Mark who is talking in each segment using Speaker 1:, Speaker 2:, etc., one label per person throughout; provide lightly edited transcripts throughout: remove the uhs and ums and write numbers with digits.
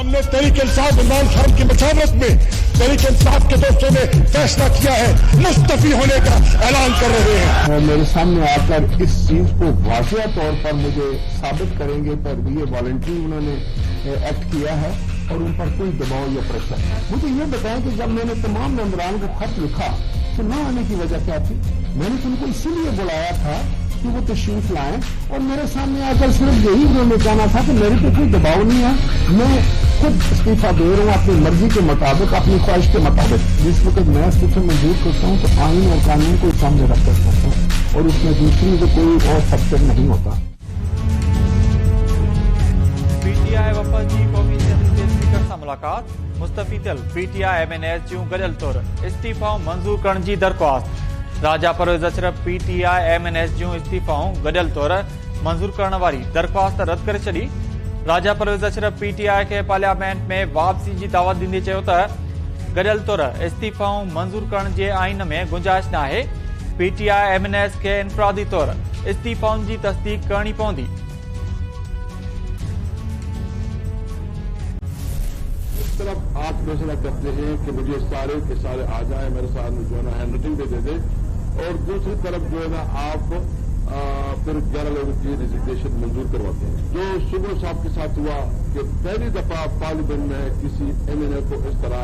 Speaker 1: हमने तहरीक इंसाफ इमरान खान की मशावरत में तहरीक इंसाफ के दोस्तों ने फैसला किया है, मुस्तफी होने का ऐलान कर रहे हैं।
Speaker 2: और मेरे सामने आकर इस चीज को वाक़िया तौर पर मुझे साबित करेंगे पर ये वॉलंटरी उन्होंने एक्ट किया है और उन पर कोई दबाव या प्रेशर। मुझे ये बताएं कि जब मैंने तमाम मेंबरान को खत लिखा तो न आने की वजह क्या थी? मैंने तुमको इसीलिए बुलाया था कि वो तशरीफ लाएं और मेरे सामने आकर सिर्फ यही उन्होंने कहना था कि मेरे पे कोई दबाव नहीं है, मैं खुद इस्तीफा दे रहा हूँ अपनी मर्जी के मुताबिक, अपनी ख्वाहिश के मुताबिक। जिस वक्त मैं इस्तीफा मंजूर करता हूँ तो आइन और कानून को सामने रख कर सकता हूँ और उसमें दूसरी को कोई और फैक्टर नहीं होता।
Speaker 3: पीटीआई वफ़द जी क़ौमी असेंबली जे स्पीकर सां मुलाक़ात। मुस्तफ़ी थियल पीटीआई MNS जूं गॾियल तौर इस्तीफ़ाऊं मंज़ूर करण जी दरख़्वास्त। राजा परवेज़ अशरफ पीटीआई MNS जूं इस्तीफ़ाऊं गॾियल तौर मंज़ूर करण वारी दरख़्वास्त रद्द करे छॾी। राजा परवेज़ अशरफ पीटीआई खे पार्लियामेंट में वापसी जी दावत ॾींदे चयो त गॾियल तौर इस्तीफ़ाऊं मंज़ूर करण जे आइन में गुंजाइश न आहे। पीटीआई MNS खे इनफ़रादी तौर इस्तीफ़ाउनि जी तस्दीक़ करणी पवंदी।
Speaker 2: तरफ आप फैसला करते हैं कि मुझे सारे के सारे आ जाए, मेरे साथ जो है ना हैंड राइटिंग पे दे दे, और दूसरी तरफ जो है ना आप फिर 11 लोगों की रिजिग्नेशन मंजूर करवाते हैं। जो सुबह साहब के साथ हुआ कि पहली दफा पार्लियामेंट में किसी MNA को इस तरह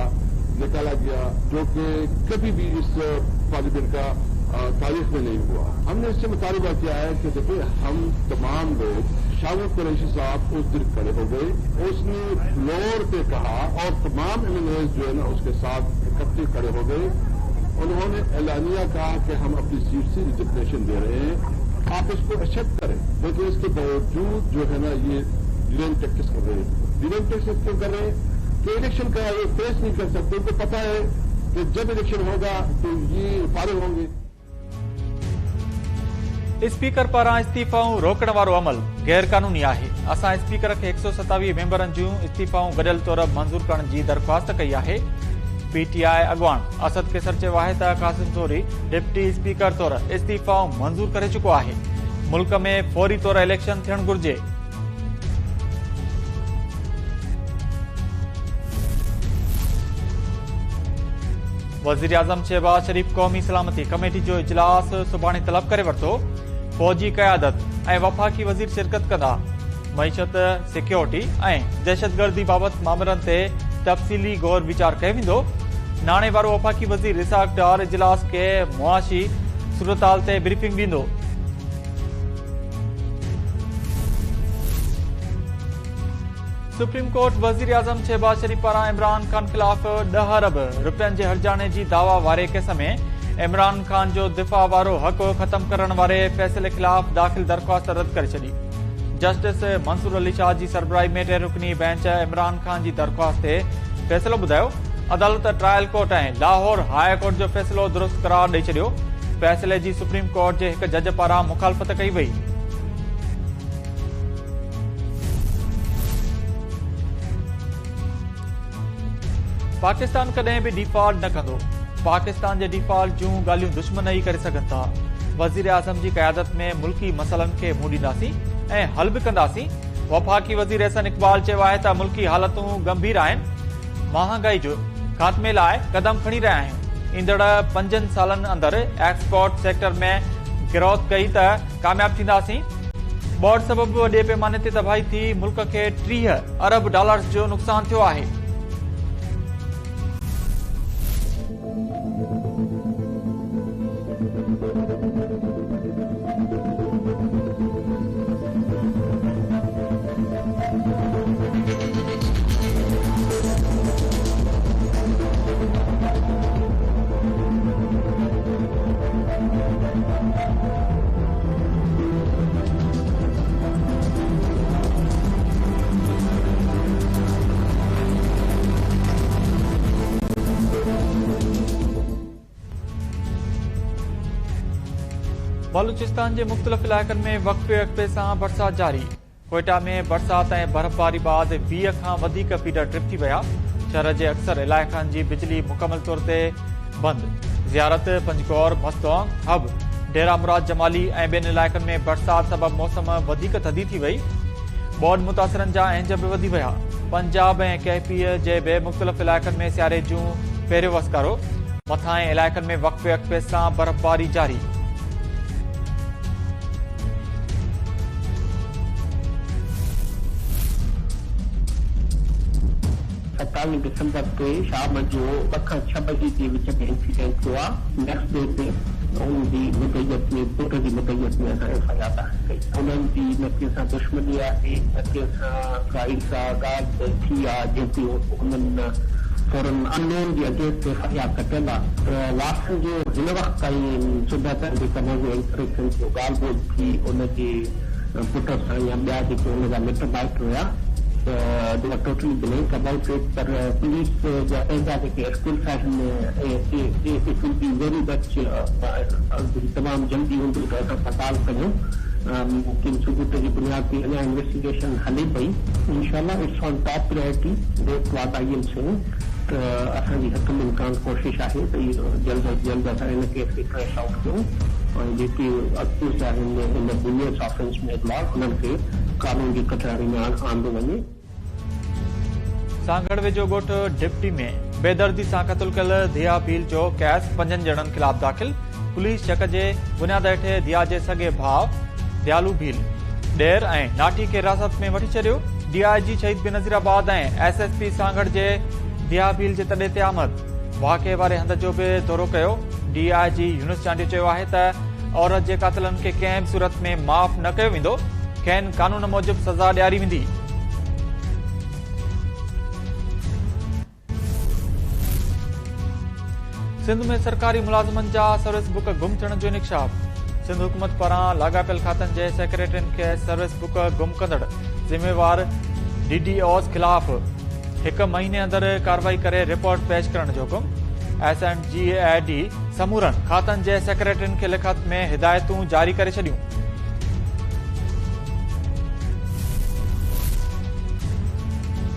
Speaker 2: निकाला गया जो कि कभी भी इस पार्लियामेंट का तारीख में नहीं हुआ। हमने इससे मुतालबा किया है कि देखिए हम तमाम लोग, शावत कुरैशी साहब उस दिन खड़े हो गए, उसने फ्लोर पे कहा और तमाम MNAs जो है ना उसके साथ इकट्ठे खड़े हो गए। उन्होंने एलानिया कहा कि हम अपनी सीट से रिजिग्नेशन दे रहे हैं, आप इसको एक्सेप्ट करें। लेकिन इसके बावजूद जो है ना ये डिलेइंग टैक्टिक्स कर रहे हैं। डिलेइंग टैक्टिक्स क्यों कर रहे हैं कि इलेक्शन का ये फेस नहीं कर सकते। उनको पता है कि जब इलेक्शन होगा तो ये फारिग होंगे।
Speaker 3: स्पीकर पारां इस्तीफ़ाऊं रोकण वारो अमल गैर कानूनी आहे। असां स्पीकर खे 127 मेंबरनि जूं इस्तीफ़ाऊं गॾियल तौर मंज़ूर करण जी दरख़्वास्त कई आहे। पीटीआई अॻवान असद केसर चयो आहे त कासिम सोरी डिप्टी स्पीकर तौर इस्तीफ़ाऊं मंज़ूर करे चुको आहे। मुल्क में फौरी तौर इलेक्शन थियणु घुर्जे। वज़ीर आज़म शहबाज शरीफ क़ौमी सलामती कमेटी जो इजलास सुभाणे तलब करे वरितो। फौजी क़यादत ऐं वफ़ाक़ी वज़ीर शिरकत कंदा। मईशत, सिक्योरिटी ऐं दहशतगर्दी बाबति मामलनि ते तफ़सीली गौर वीचार कयो वेंदो। नाणे वारो वफ़ाक़ी वज़ीर इसाक डार इजलास खे मुआशी सूरतहाल ते ब्रीफिंग ॾींदो। सुप्रीम कोर्ट वज़ीर आज़म शहबाज शरीफ पारां इमरान खान ख़िलाफ़ 10 अरब रुपयनि जे हर्जाने जी दावा वारे केस में इमरान खान जो दिफ़ा वारो हक़ ख़त्म करण वारे फ़ैसिले ख़िलाफ़ दाख़िल दरख़्वास्त रद्द करे छॾी। जस्टिस मंसूर अली शाह जी सरबराही में 2 रुकनी बेंच इमरान खान जी दरख़्वास्त ते फ़ैसिलो ॿुधायो। अदालत ट्रायल कोर्ट ऐं लाहौर हाई कोर्ट जो फ़ैसिलो दुरुस्त करार ॾेई छॾियो। फ़ैसिले जी सुप्रीम कोर्ट जे हिक जज पारां मुखालफ़त कई वई। पाकिस्तान कॾहिं बि डिफॉल्ट न कंदो। पाकिस्तान जे डिफॉल्ट जूं ॻाल्हियूं दुश्मन ई करे सघनि था। वज़ीर आज़म जी क़यादत में मुल्की मसइलनि खे मुंहुं ॾींदासीं ऐं हल बि कंदासीं। वफ़ाक़ी वज़ीर अहसन इक़बाल चयो आहे त मुल्की हालतूं गंभीर आहिनि। महांगाई जो ख़ात्मे लाइ क़दम खणी रहिया आहियूं। ईंदड़ 5 सालनि अंदरि एक्सपोर्ट सेक्टर में गिरोथ कई त कामयाब थींदासीं। ॿोड़ सबबि वॾे पैमाने ते तबाही थी मुल्क खे $30 अरब जो नुक़सान थियो आहे। बलूचिस्तान के मुख्तलिफ इलाक़नि में वक्फे वक्फे से बरसात जारी। कोयटा में बरसात ऐं बर्फबारी बाद 20 खां वधीक फीडर ट्रिप थी विया। शहर के अक्सर इलाइक़नि जी बिजली मुकम्मल तौर ते बंद। ज़ियारत, पंजगौर, मस्तौंग, हब, डेरा मुराद जमाली ऐं ॿियनि इलाइक़नि में बरसात सबब मौसम वधीक थधी थी वई। ॿोड़ मुतासिरनि जा इंज बि वधी विया। पंजाब ऐं KP जे बे मुख़्तलिफ़ इलाइक़नि में सियारे जूं पहिरियों वस्कारो। मथां इलाइक़नि में वक़्फ़े वक़्फ़े सां बर्फ़बारी जारी।
Speaker 4: सतावीं दिसंबर ते शाम जो 2 खां 6 बजे जे विच में इंसिडेंट थियो आहे। नेक्स्ट डे ते उनजी मुदयत में पुट जी मुदयत में असां FIR दाख़िल कई। उन्हनि जी न के सां दुश्मनी आहे, न के सां गाइड सां ॻाल्हि थी आहे, जेकी उन्हनि फौरन अननोन जे अगेंस्ट ते FIR कटियल आहे। वासन जो हिन वक़्त ताईं सुभाणे जेका मुंहिंजो इंटरेक्शन थियो ॻाल्हि ॿोल थी उनजे पुट सां या ॿिया जेके उनजा मिट माइट हुया they were totally blank about it, but police full fashion it will be very much तमाम जल्दी उनके असां पड़ताल कयूं। किन सबूत जी बुनियाद ते अञा इन्वेस्टिगेशन हले पई। इंशाल्लाह it's on top priority. That what I am saying त असांजी हथ में इम्कान कोशिश आहे त जल्द अज जल्द असां हिन केस खे ट्रेस आउट कयूं ऐं जेके अक्यूज़ आहिनि इन बुनियस ऑफेंस में इतलाक उन्हनि खे कानून जी कचहरी में आंदो वञे।
Speaker 3: सांगड़ वेझो ॻोठ डिप्टी में बेदर्दी सां क़त्ल कयल दिया भील जो केस 5 ॼणनि ख़िलाफ़ दाख़िल। पुलिस शक जे बुनियाद हेठि दिया जे सॻे भाउ दयालू भील ॾेर ऐं नाठी खे हिरासत में वठी छॾियो। DIG शहीद बेनज़ीराबाद ऐं SSP सांगड़ जे दिया भील जे तॾे ते आमद। वाक़े वारे हंध जो बि दौरो कयो। DIG यूनुस चांडियो चयो आहे त औरत जे क़ातिलनि खे कंहिं बि सूरत में माफ़ न कयो वेंदो, खेनि कानून मूजिब सज़ा ॾियारी वेंदी। सिंध में सरकारी मुलाज़िमनि जा सर्विस बुक गुम थियण जो इंकशाफ। सिंध हुकूमत पारां लाॻापियल खातनि जे सेक्रेटरियुनि खे सर्विस बुक गुम कंदड़ ज़िम्मेवार DDOs ख़िलाफ़ 1 महीने अंदरि कार्रवाई करे रिपोर्ट पेश करण जो हुकुम। SNGAD समूरनि खातनि जे सेक्रेटरियुनि खे लिखत में हिदायतूं जारी करे छॾियूं।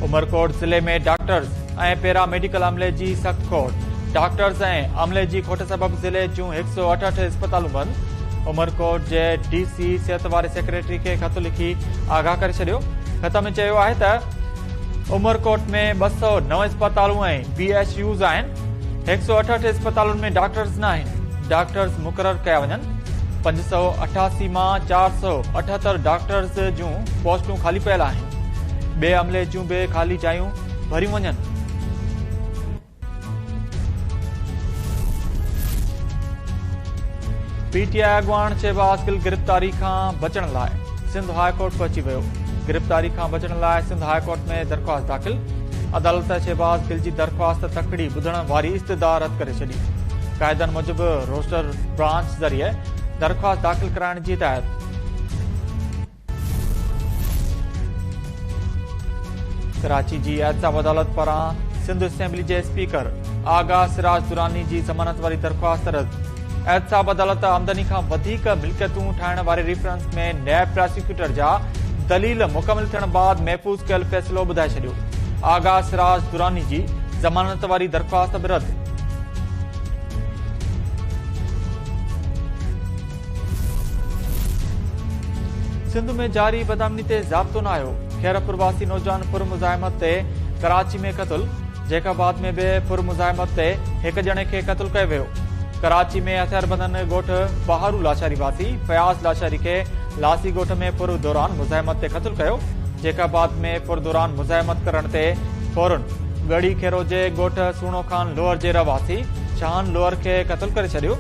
Speaker 3: उमरकोट ज़िले में डॉक्टर्स ऐं पैरामेडिकल अमले जी सख़्त खोट। डॉक्टर्स ऐं अमले जी खोट सबब ज़िले जूं 168 इस्पतालूं बंदि। उमरकोट जे DC सिहत वारे सेक्रेटरी खे ख़त लिखी आगाह करे छॾियो। ख़त में चयो आहे त उमरकोट में 209 इस्पतालूं ऐं BHUs आहिनि। 168 इस्पतालुनि में डॉक्टर्स न आहिनि। डॉक्टर्स मुक़ररु कया वञनि। 588 मां 478 डॉक्टर्स जूं पोस्टूं खाली पियल आहिनि। ॿिए अमले जूं बि खाली जायूं भरियूं वञनि। PTI अॻवान शहबाज़ गिल गिरफ़्तारी खां बचण लाइ सिंध हाई कोर्ट पहुची वियो। गिरफ़्तारी खां बचण लाइ सिंध हाई कोर्ट में दरख़्वास्त दाख़िल। अदालत शहबाज़ गिल जी दरख़्वास्त तकड़ी ॿुधण वारी इस्तदा रद्द करे छॾी। क़ाइदनि मूजिब रोस्टर ब्रांच ज़रिए दरख़्वास्त दाख़िल कराइण जी हिदायत। कराची जी एहतसाब अदालत पारां सिंध असेंबली जे स्पीकर आगा सिराज दुरानी जी ज़मानत वारी दरख़्वास्त रद्द। एहतसाब अदालत आमदनी खां वधीक मिल्कियतूं ठाहिण वारे रेफरेंस में नैब प्रोसिक्यूटर जा दलील मुकमिल थियण बाद महफ़ूज़ कयल फ़ैसिलो ॿुधाए छॾियो। आगा सिराज दुरानी जी ज़मानत वारी दरख़्वास्त बि रद्द। सिंध में जारी बदअमनी ते ज़ाब्तो न आयो। खैर प्रवासी नौजवान पुरमुज़ाहिमत ते कराची में क़त्ल। जैकाबाद में बि पुरमुज़ाहिमत ते 1 ॼणे खे क़त्ल कयो वियो। कराची में हथियारबंदन ॻोठ बहारू लाशारी वासी फयाज़ लाशारी खे लासी ॻोठ में पुर दौरान मुज़ाहिमत ते क़त्ल कयो। जैकाबाद में पुर दौरान मुज़ाहिमत करण ते फौरन गढ़ी खेरो जे ॻोठ सूणो खान लोअर जे रवासी शाहन लोअर खे क़त्ल करे छॾियो।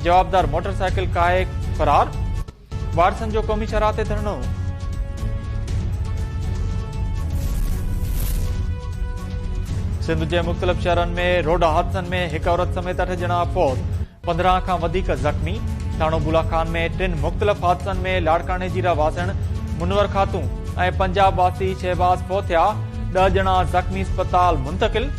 Speaker 3: जवाबदार मोटरसाइकिल काहे फरार। वाटसन जो क़ौमी शराह ते धरणो। सिंध जे मुख़्तलिफ़ शहरनि में रोड हादसनि में 1 औरत समेत 8 ॼणा फौत, 15 खां वधीक ज़ख़्मी। थाणो बुला खान में 3 मुख़्तलिफ़ हादसनि में लाड़काणे जी रवासण मुनवर खातूं ऐं पंजाब वासी शहबाज़ फौत थिया। 10 ॼणा ज़ख़्मी अस्पताल मुंतक़िल।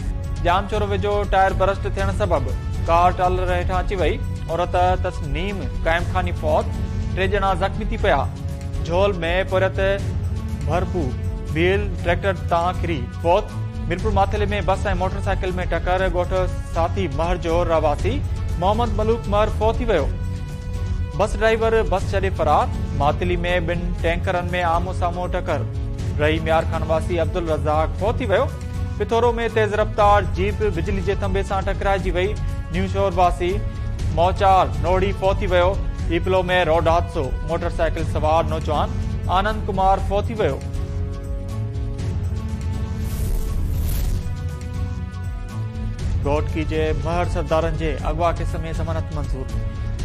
Speaker 3: जामचोर वेझो टायर बरस्ट थियण सबबि कार टालर हेठां अची वई। औरत तस्नीम क़ाइमखानी फौत। 3 ॼणा ज़ख़्मी थी पिया। झोल में पुरत भरपू भील ट्रैक्टर तां किरी फौत। मीरपुर माथेले में बस ऐं मोटरसाइकिल में टकर। ॻोठ साथी महर जो रवासी मोहम्मद मलूक महर फौत थी वियो। बस ड्राइवर बस छॾे फरार। माथेली में 2 टैंकरनि में आमो साम्हूं टकर। रही मियार खान वासी अब्दुल रज़ाक फौत थी वियो। पिथोरो में तेज़ रफ़्तार जीप बिजली जे थंबे सां टकराइजी वई। न्यू शोर वासी मौचार नोड़ी फौत थी वियो। ईपलो में रोड हादसो, मोटरसाइकिल सवार नौजवान आनंद कुमार फौत थी वियो। घोटकी जे महर सरदारनि जे अगवा केस में ज़मानत मंज़ूर।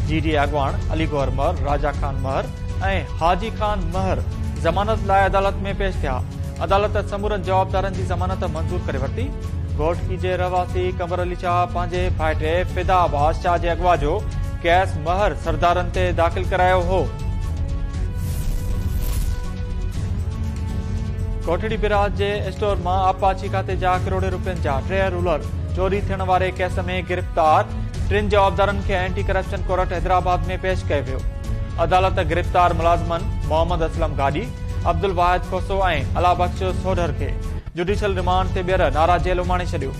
Speaker 3: जीडी अगवान अली गौहर महर, राजा खान महर ऐं हाजी खान महर ज़मानत लाइ अदालत में पेश थिया। अदालत समूरनि जवाबदारनि जी ज़मानत मंज़ूर करे वरिती। घोटकी जे रवासी कमर अली शाह पंहिंजे भाइटे फिदा अब्बास शाह जे अगवा जो केस महर सरदारनि ते दाख़िल करायो हो। कोठड़ी बिराज जे स्टोर मां आपाची खाते जा करोड़े रुपयनि जा 3 रूलर चोरी थियण वारे केस में गिरफ़्तार 3 जवाबदारनि खे एंटी करप्शन कोर्ट हैदराबाद में पेश कयो वियो। अदालत गिरफ़्तार मुलाज़िमनि मोहम्मद असलम गाडी, अब्दुल वाहिद खोसो ऐं अलाबख्श सोढर खे जुडिशियल रिमांड ते ॿीहर नारा जेल उमाणे छॾियो।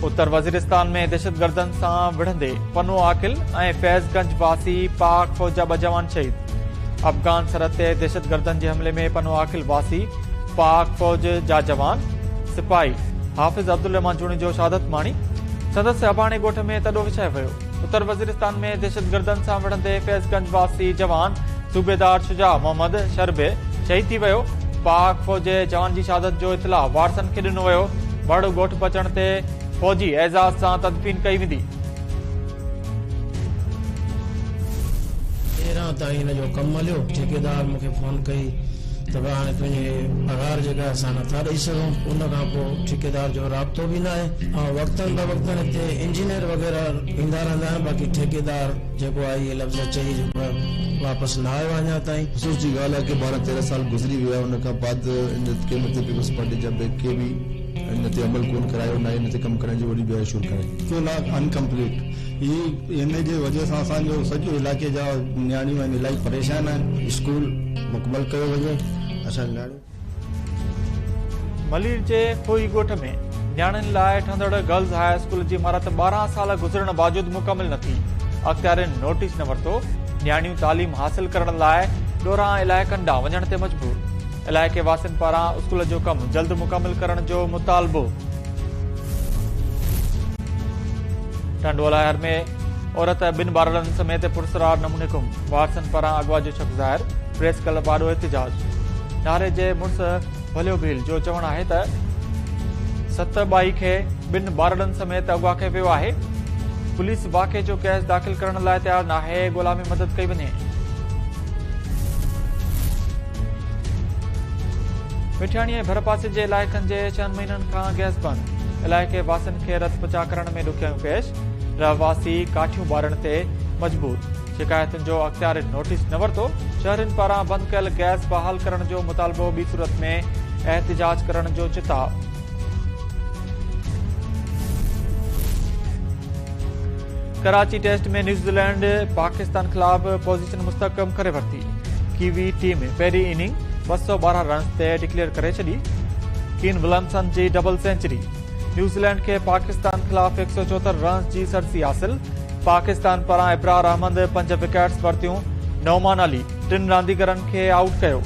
Speaker 3: उत्तर वज़ीरिस्तान में दहशतगर्दनि सां विढ़ंदे पनो आकिल ऐं फैज़गंज वासी पाक फौज जा 2 जवान शहीद। अफगान सरहद ते दहशतगर्दनि जे हमले में पनो आकिल वासी पाक फौज जा जवान सिपाही हाफ़िज़ अब्दुल रहमान जूणी जो शहादत माणी। संदसि अबाणे ॻोठ में तॾो विछायो वियो। उत्तर वज़ीरिस्तान में दहशतगर्दनि सां विढ़ंदे फैज़गंज वासी जवान सूबेदार शुजा मोहम्मद शरबे शहीद थी वियो। पाक फौज जे जवान जी शहादत जो इतला वारसनि खे ॾिनो वियो। वड़ ॻोठ पहुचण ते फौजी एज़ाज़ सां तदफ़ीन कई वेंदी।
Speaker 5: 13 ताईं हिन जो कमु हलियो। ठेकेदार मूंखे फोन कई त भाई हाणे तुंहिंजे पघार जेका असां नथा ॾेई सघूं। उन खां पोइ ठेकेदार जो राब्तो बि न आहे ऐं वक़्तनि ब वक़्तनि हिते इंजीनियर वग़ैरह ईंदा रहंदा आहिनि। बाक़ी ठेकेदार जेको आहे इहे लफ़्ज़ चई जेको आहे वापसि न आयो अञा ताईं।
Speaker 6: अफ़सोस जी ॻाल्हि आहे कि 12-13 साल गुज़री विया। उन खां बाद इन के मथे पीपल्स पार्टी जा के बि इन ते अमल कोन करायो, न इन ते कमु करण जी वॾी ॿिया शुरू कराई।
Speaker 7: स्कूल अनकम्पलीट इन जे वजह सां असांजो सॼो इलाइक़े जा नियाणियूं आहिनि इलाही परेशान आहिनि। स्कूल मुकमल कयो वञे। असां
Speaker 3: मलीर जे खोई ॻोठ में नियाणियुनि लाइ ठहंदड़ गर्ल्स हाई स्कूल जी इमारत 12 साल गुज़रण बावजूद मुकमिल न थी। अख़्तियारनि नोटिस न वरितो। नियाणियूं तालीम हासिल करण लाइ ॾोरां इलाइक़नि ॾांहुं वञण ते मजबूर। इलाइक़े वासियुनि पारां स्कूल जो कमु जल्द मुकमिल करण जो मुतालबो। टंडोलायर में औरत 2 ॿारनि समेत पुरसरार नमूने गुम। वारसनि पारां अगवा जो शक ज़ाहिर। प्रेस क्लब आॾो एहतिजाज। नारे जे मुड़ुस भलियो भील जो चवणु आहे त 7 बाई खे 2 ॿारनि समेत अगवा कयो वियो आहे। पुलिस वाक़े जो केस दाख़िल करण लाइ तयारु नाहे। ॻोल्हा में मदद कई वञे। मिठियाणी ऐं भरपासे जे इलाइक़नि जे 6 महीननि खां गैस बंदि। इलाइक़े वासियुनि खे रत पचा करण में ॾुखियायूं पेश। रहवासी काठियूं ॿारण ते मजबूर। शिकायतुनि जो अख़्तियार नोटिस न वरितो। शहरनि पारां बंदि कयल गैस बहाल करण जो मुतालबो। ॿी सूरत में एहतिजाज करण जो चिताब। कराची टेस्ट में न्यूज़ीलैंड पाकिस्तान खिलाफ पोज़ीशन मुस्तहकम करे वरिती। कीवी टीम पहिरीं इनिंग 212 रन्स ते डिक्लेयर करे छॾी। कीन विलियमसन जी डबल सेंचुरी। न्यूज़ीलैंड खे पाकिस्तान खिलाफ 174 रन्स जी सरसी हासिल। पाकिस्तान पारां इब्रार अहमद 5 विकेट्स वरितियूं। नौमान अली 3 रांदीगरनि खे आउट कयो।